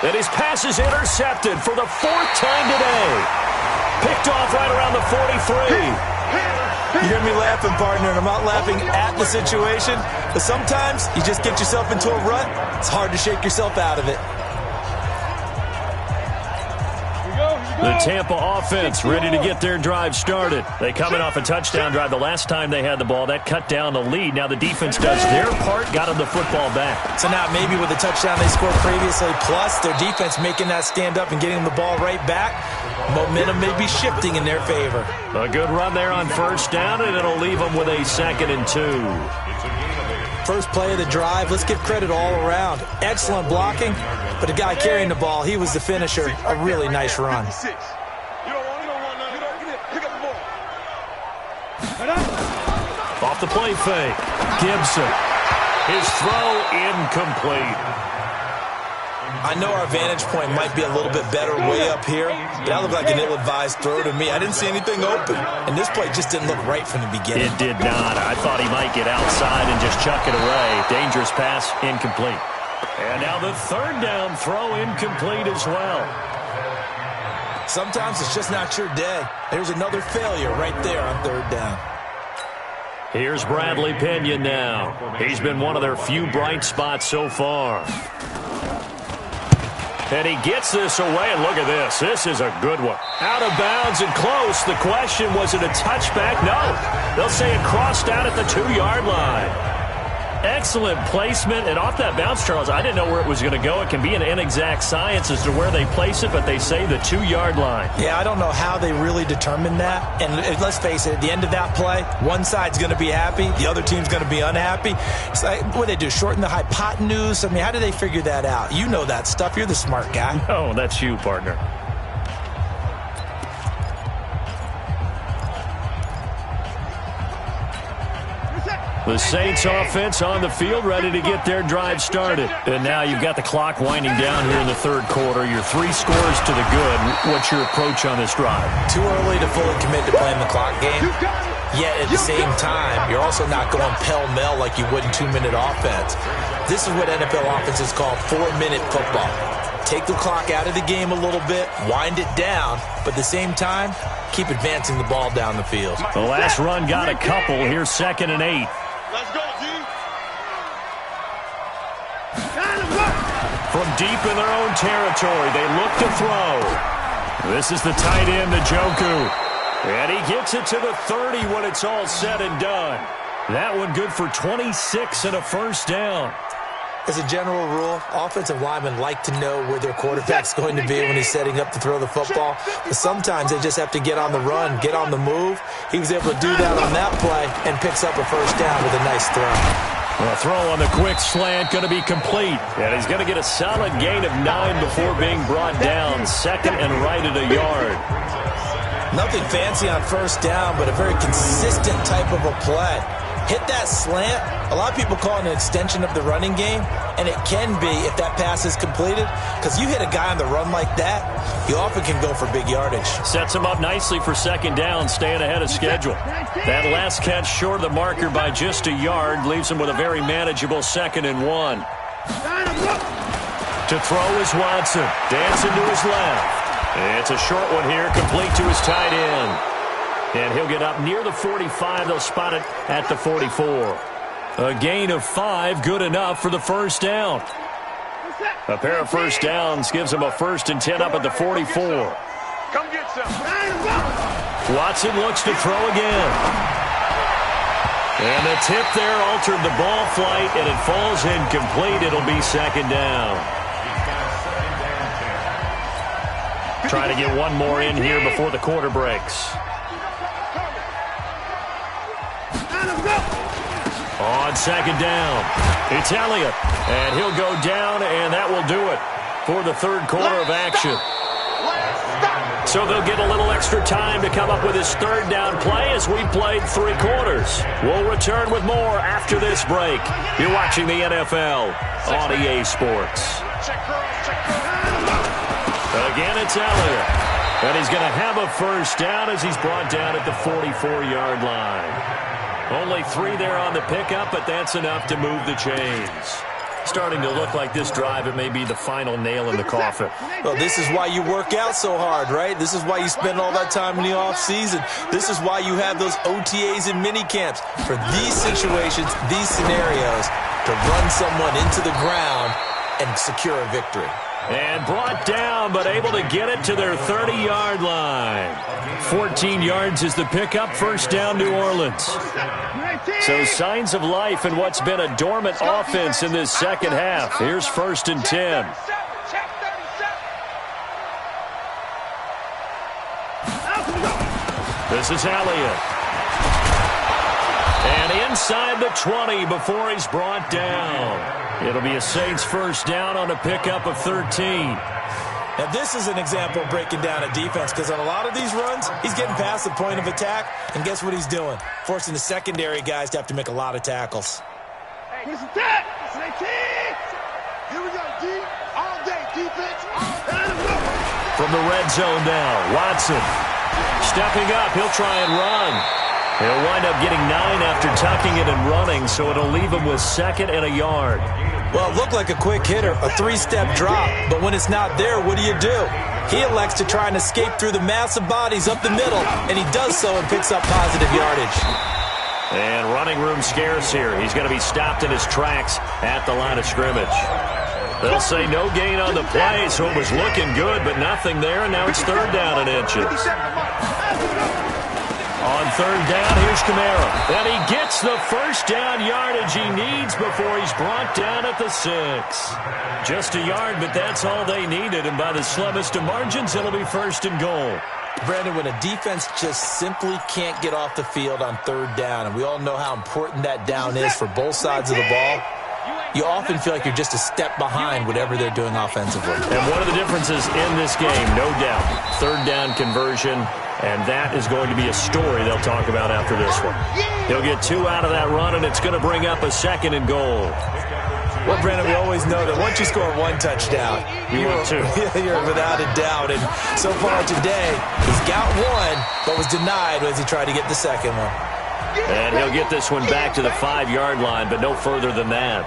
And his pass is intercepted for the 4th time today. Picked off right around the 43. You hear me laughing, partner, and I'm not laughing at the situation, but sometimes you just get yourself into a rut. It's hard to shake yourself out of it. The Tampa offense ready to get their drive started. They coming off a touchdown drive the last time they had the ball. That cut down the lead. Now the defense does their part, got them the football back. So now maybe with the touchdown they scored previously, plus their defense making that stand up and getting the ball right back, momentum may be shifting in their favor. A good run there on 1st down, and it'll leave them with a 2nd and 2. First play of the drive, let's give credit all around. Excellent blocking, but the guy carrying the ball, he was the finisher. A really nice run. Off the play fake, Gibson. His throw incomplete. I know our vantage point might be a little bit better way up here, but that looked like an ill-advised throw to me. I didn't see anything open, and this play just didn't look right from the beginning. It did not. I thought he might get outside and just chuck it away. Dangerous pass, incomplete. And now the 3rd down throw incomplete as well. Sometimes it's just not your day. There's another failure right there on 3rd down. Here's Bradley Pinion now. He's been one of their few bright spots so far. And he gets this away, and look at this. This is a good one. Out of bounds and close. The question, was it a touchback? No. They'll say it crossed out at the 2-yard line. Excellent placement, and off that bounce, Charles, I didn't know where it was going to go. It can be an inexact science as to where they place it, but they say the 2-yard line. Yeah, I don't know how they really determined that. And let's face it, at the end of that play, one side's going to be happy, the other team's going to be unhappy. It's like, what do they do, shorten the hypotenuse? I mean, how do they figure that out? You know that stuff. You're the smart guy. Oh, that's you, partner. The Saints offense on the field, ready to get their drive started. And now you've got the clock winding down here in the third quarter. You're 3 scores to the good. What's your approach on this drive? Too early to fully commit to playing the clock game. Yet at the same time, you're also not going pell-mell like you would in 2-minute offense. This is what NFL offenses call 4-minute football. Take the clock out of the game a little bit, wind it down, but at the same time, keep advancing the ball down the field. The last run got a couple. Here's 2nd and 8. Let's go, D. From deep in their own territory, they look to throw. This is the tight end, Njoku. And he gets it to the 30 when it's all said and done. That one good for 26 and a first down. As a general rule, offensive linemen like to know where their quarterback's going to be when he's setting up to throw the football. But sometimes they just have to get on the run, get on the move. He was able to do that on that play and picks up a first down with a nice throw. A throw on the quick slant going to be complete. And he's going to get a solid gain of 9 before being brought down. 2nd and right at a yard. Nothing fancy on first down, but a very consistent type of a play. Hit that slant. A lot of people call it an extension of the running game, and it can be if that pass is completed, because you hit a guy on the run like that, you often can go for big yardage. Sets him up nicely for 2nd down, staying ahead of schedule. That last catch short of the marker by just a yard leaves him with a very manageable 2nd and 1. To throw is Watson. Dancing to his left. It's a short one here, complete to his tight end. And he'll get up near the 45. They'll spot it at the 44. A gain of 5, good enough for the first down. A pair of first downs gives him a 1st and 10 up at the 44. Come get some. Watson looks to throw again. And the tip there altered the ball flight, and it falls incomplete. It'll be 2nd down. Trying to get one more in here before the quarter breaks. On 2nd down, it's Elliott, and he'll go down, and that will do it for the third quarter of action. So they'll get a little extra time to come up with his 3rd down play as we played 3 quarters. We'll return with more after this break. You're watching the NFL on EA Sports. Again, it's Elliott, and he's going to have a first down as he's brought down at the 44-yard line. Only 3 there on the pickup, but that's enough to move the chains. Starting to look like this drive, it may be the final nail in the coffin. Well, this is why you work out so hard, right? This is why you spend all that time in the offseason. This is why you have those OTAs and mini camps. For these situations, these scenarios, to run someone into the ground and secure a victory. And brought down, but able to get it to their 30-yard line. 14 yards is the pickup, first down New Orleans. So signs of life in what's been a dormant offense in this second half. Here's 1st and 10. This is Elliott. And inside the 20 before he's brought down. It'll be a Saints first down on a pickup of 13. Now, this is an example of breaking down a defense, because on a lot of these runs, he's getting past the point of attack, and guess what he's doing? Forcing the secondary guys to have to make a lot of tackles. Hey, it's attack. It's an attack. Here we go, D. All day, defense. All day. From the red zone now, Watson. Stepping up, he'll try and run. He'll wind up getting 9 after tucking it and running, so it'll leave him with 2nd and a yard. Well, it looked like a quick hitter, a 3-step drop, but when it's not there, what do? He elects to try and escape through the massive bodies up the middle, and he does so and picks up positive yardage. And running room scarce here. He's going to be stopped in his tracks at the line of scrimmage. They'll say no gain on the play, so it was looking good, but nothing there, and now it's third down and inches. On third down, here's Kamara. And he gets the first down yardage he needs before he's brought down at the 6. Just a yard, but that's all they needed, and by the slimmest of margins, it'll be first and goal. Brandon, when a defense just simply can't get off the field on third down, and we all know how important that down is for both sides of the ball, you often feel like you're just a step behind whatever they're doing offensively. And one of the differences in this game, no doubt, third down conversion, and that is going to be a story they'll talk about after this one. He'll get 2 out of that run, and it's going to bring up a second and goal. Well, Brandon, we always know that once you score 1 touchdown, you're without a doubt. And so far today, he's got 1, but was denied as he tried to get the second one. And he'll get this one back to the 5-yard line, but no further than that.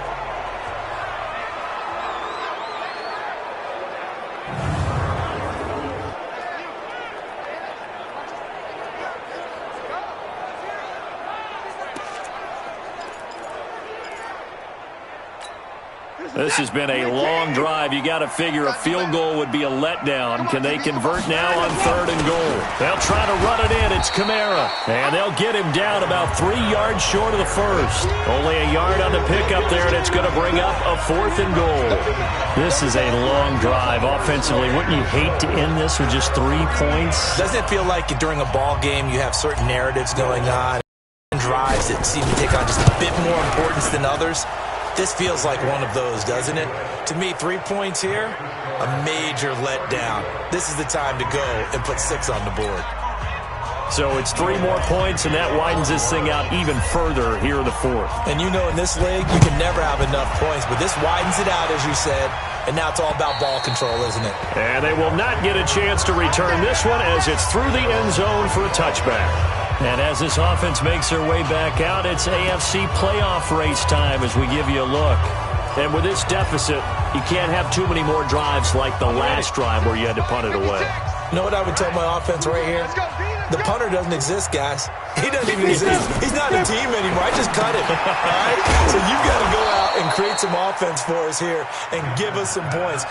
This has been a long drive. You got to figure a field goal would be a letdown. Can they convert now on third and goal? They'll try to run it in. It's Kamara. And they'll get him down about 3 yards short of the first. Only a yard on the pickup there, and it's going to bring up a 4th and goal. This is a long drive offensively. Wouldn't you hate to end this with just 3 points? Doesn't it feel like during a ball game you have certain narratives going on, drives that seem to take on just a bit more importance than others? This feels like one of those, doesn't it? To me, 3 points here, a major letdown. This is the time to go and put 6 on the board. So it's 3 more points, and that widens this thing out even further here in the 4th. And you know in this league, you can never have enough points, but this widens it out, as you said, and now it's all about ball control, isn't it? And they will not get a chance to return this one as it's through the end zone for a touchback. And as this offense makes their way back out, it's AFC playoff race time as we give you a look. And with this deficit, you can't have too many more drives like the last drive where you had to punt it away. You know what I would tell my offense right here? The punter doesn't exist, guys. He doesn't even exist. He's not a team anymore. I just cut him. All right? So you've got to go out and create some offense for us here and give us some points.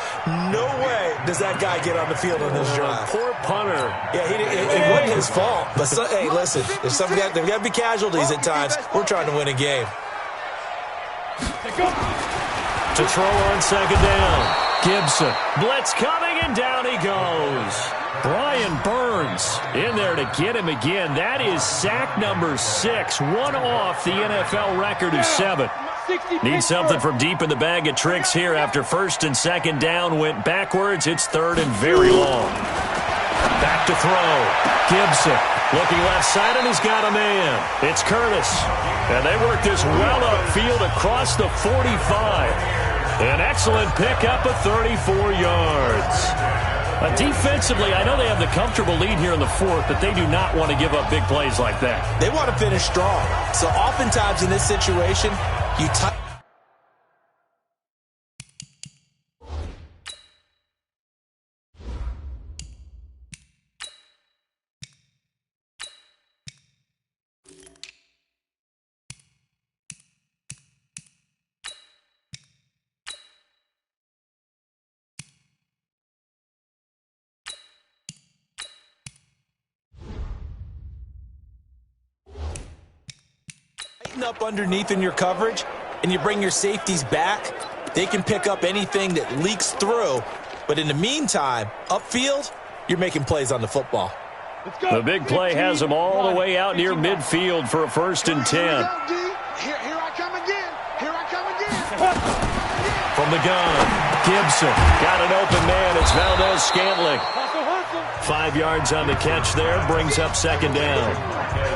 No way does that guy get on the field on this drive. Poor punter. Yeah, it wasn't his fault. But, hey, listen, there's got to be casualties at times. We're trying to win a game. To throw on second down. Gibson. Blitz coming, and down he goes. Brian Burns in there to get him again. That is sack number 6, one off the NFL record of 7. Need something from deep in the bag of tricks here after first and second down went backwards. It's third and very long. Back to throw. Gibson looking left side, and he's got a man. It's Curtis. And they work this well upfield across the 45. An excellent pickup of 34 yards. Defensively, I know they have the comfortable lead here in the 4th, but they do not want to give up big plays like that. They want to finish strong. So oftentimes in this situation, you up underneath in your coverage and you bring your safeties back, they can pick up anything that leaks through. But in the meantime, upfield, you're making plays on the football. The big play has them all the way out near midfield for a 1st and 10. Here I come again. Here I come again. From the gun, Gibson got an open man. It's Valdez-Scantling. 5 yards on the catch there, brings up second down.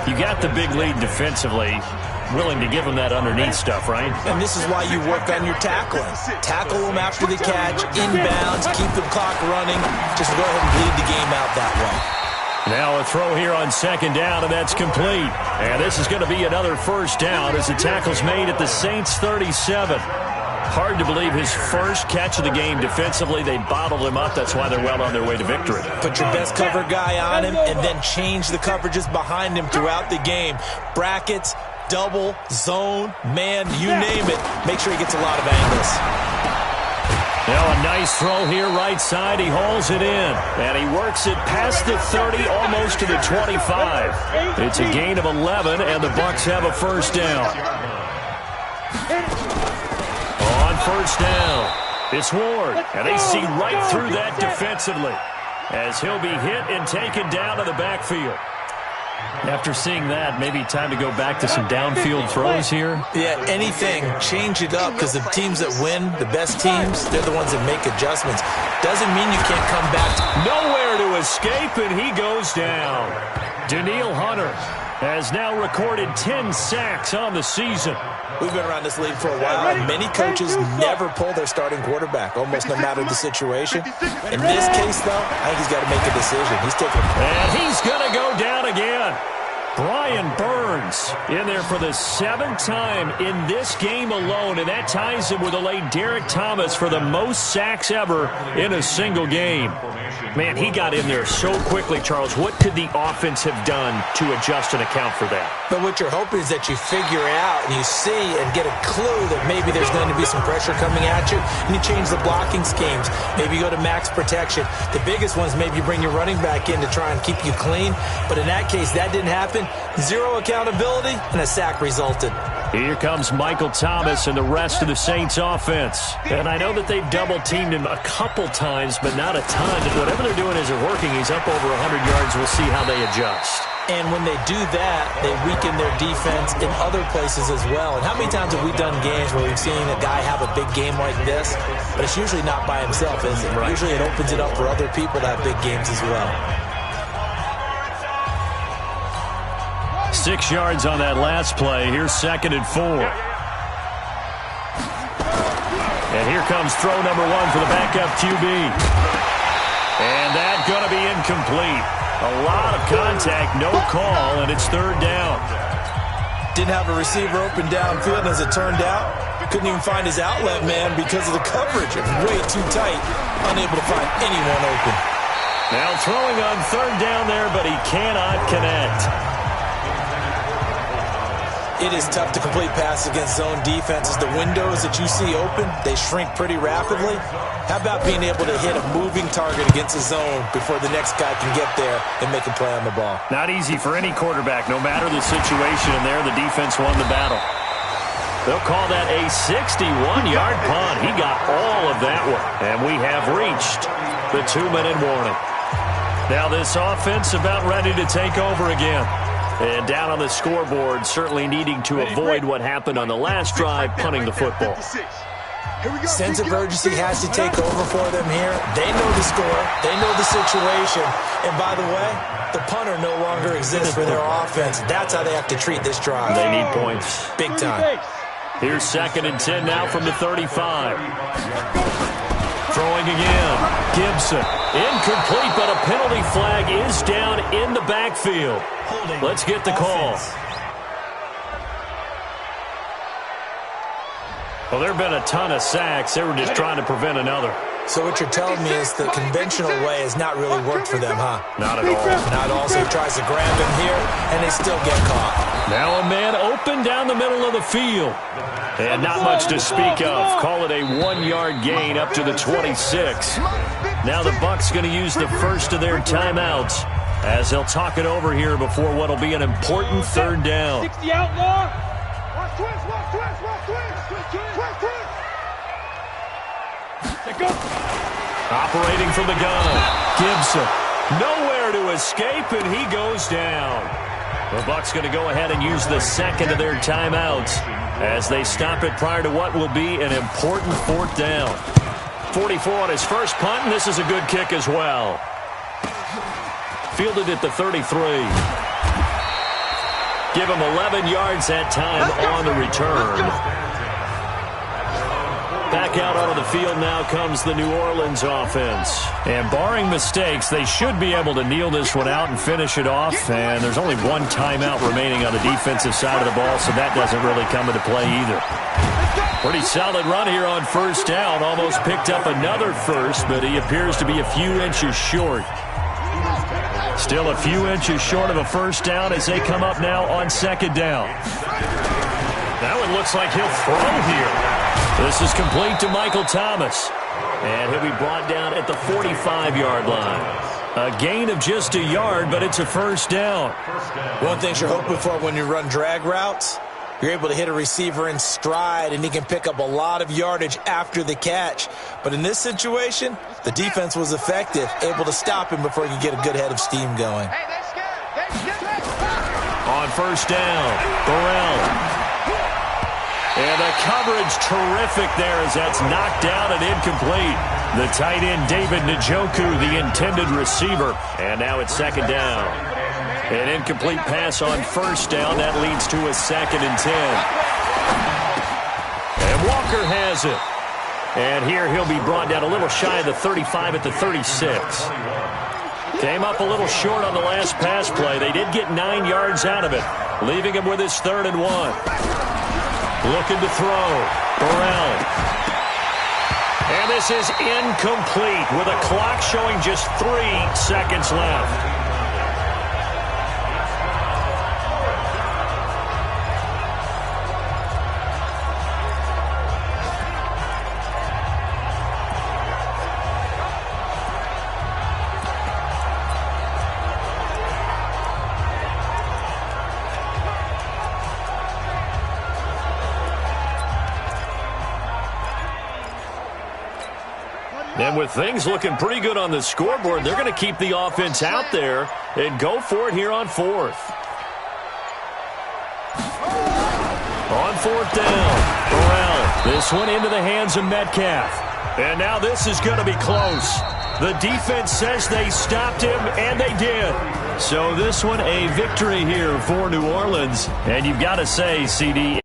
You got the big lead defensively. Willing to give them that underneath stuff, right? And this is why you work on your tackling. Tackle them after the catch, inbounds, keep the clock running. Just go ahead and bleed the game out that way. Now a throw here on second down, and that's complete. And this is going to be another first down as the tackle's made at the Saints 37. Hard to believe his first catch of the game defensively. They bottled him up. That's why they're well on their way to victory. Put your best cover guy on him and then change the coverages behind him throughout the game. Brackets, double, zone, man, you name it. Make sure he gets a lot of angles. Now a nice throw here right side. He hauls it in. And he works it past the 30, almost to the 25. It's a gain of 11, and the Bucs have a first down. On first down, it's Ward. And they see right through that defensively, as he'll be hit and taken down to the backfield. After seeing that, maybe time to go back to some downfield throws here. Yeah, anything. Change it up, because the teams that win, the best teams, they're the ones that make adjustments. Doesn't mean you can't come back. Nowhere to escape, and he goes down. Danielle Hunter has now recorded 10 sacks on the season. We've been around this league for a while, and many coaches never pull their starting quarterback, almost no matter the situation. In this case, though, I think he's got to make a decision. He's taking. And he's going to go down again. Brian Burns in there for the 7th time in this game alone, and that ties him with the late Derek Thomas for the most sacks ever in a single game. Man, he got in there so quickly, Charles. What could the offense have done to adjust and account for that? But what you're hoping is that you figure out and you see and get a clue that maybe there's going to be some pressure coming at you, and you change the blocking schemes. Maybe you go to max protection. The biggest ones, maybe you bring your running back in to try and keep you clean. But in that case, that didn't happen. Zero accountability, and a sack resulted. Here comes Michael Thomas and the rest of the Saints offense. And I know that they've double-teamed him a couple times, but not a ton. Whatever they're doing isn't working. He's up over 100 yards. We'll see how they adjust. And when they do that, they weaken their defense in other places as well. And how many times have we done games where we've seen a guy have a big game like this? But it's usually not by himself, is it? Right. Usually it opens it up for other people to have big games as well. 6 yards on that last play. Here's 2nd and 4. And here comes throw number 1 for the backup QB. And that's going to be incomplete. A lot of contact, no call, and it's 3rd down. Didn't have a receiver open downfield, and as it turned out, couldn't even find his outlet man because of the coverage. It was way too tight, unable to find anyone open. Now throwing on 3rd down there, but he cannot connect. It is tough to complete passes against zone defenses. The windows that you see open, they shrink pretty rapidly. How about being able to hit a moving target against a zone before the next guy can get there and make a play on the ball? Not easy for any quarterback, no matter the situation, and there the defense won the battle. They'll call that a 61-yard punt. He got all of that one, and we have reached the 2-minute warning. Now this offense about ready to take over again. And down on the scoreboard, certainly needing to avoid what happened on the last drive, punting the football. Sense of urgency has to take over for them here. They know the score. They know the situation. And by the way, the punter no longer exists for their offense. That's how they have to treat this drive. They need points. Big time. Here's 2nd and 10 now from the 35. Throwing again. Gibson. Incomplete, but a penalty flag is down in the backfield. Let's get the call. Well, there have been a ton of sacks. They were just trying to prevent another. So what you're telling me is the conventional way has not really worked for them, huh? Not at all. Not all. So he tries to grab him here, and they still get caught. Now a man open down the middle of the field. And not much to speak of. Call it a 1-yard gain up to the 26. Now the Bucs going to use the first of their timeouts as they'll talk it over here before what will be an important 3rd down. 60 outlaw. Watch twist, watch twist, watch twist. Twist, twist. Let go. Operating from the gun. Gibson. Nowhere to escape, and he goes down. The Bucs going to go ahead and use the 2nd of their timeouts as they stop it prior to what will be an important 4th down. 44 on his first punt, and this is a good kick as well. Fielded at the 33. Give him 11 yards that time on the return. Back out onto the field now comes the New Orleans offense. And barring mistakes, they should be able to kneel this one out and finish it off. And there's only one timeout remaining on the defensive side of the ball, so that doesn't really come into play either. Pretty solid run here on 1st down. Almost picked up another first, but he appears to be a few inches short. Still a few inches short of a 1st down as they come up now on 2nd down. That one looks like he'll throw here. This is complete to Michael Thomas. And he'll be brought down at the 45-yard line. A gain of just a yard, but it's a first down. One thing you're hoping for when you run drag routes, you're able to hit a receiver in stride, and he can pick up a lot of yardage after the catch. But in this situation, the defense was effective, able to stop him before he could get a good head of steam going. On first down, Burrell. And the coverage terrific there as that's knocked down and incomplete. The tight end, David Njoku, the intended receiver. And now it's second down. An incomplete pass on first down. That leads to a 2nd and 10. And Walker has it. And here he'll be brought down a little shy of the 35 at the 36. Came up a little short on the last pass play. They did get 9 yards out of it, leaving him with his 3rd and 1. Looking to throw. Burrell. And this is incomplete with a clock showing just 3 seconds left. And with things looking pretty good on the scoreboard, they're going to keep the offense out there and go for it here on 4th. On 4th down, Burrell. This one into the hands of Metcalf. And now this is going to be close. The defense says they stopped him, and they did. So this one a victory here for New Orleans. And you've got to say, CD...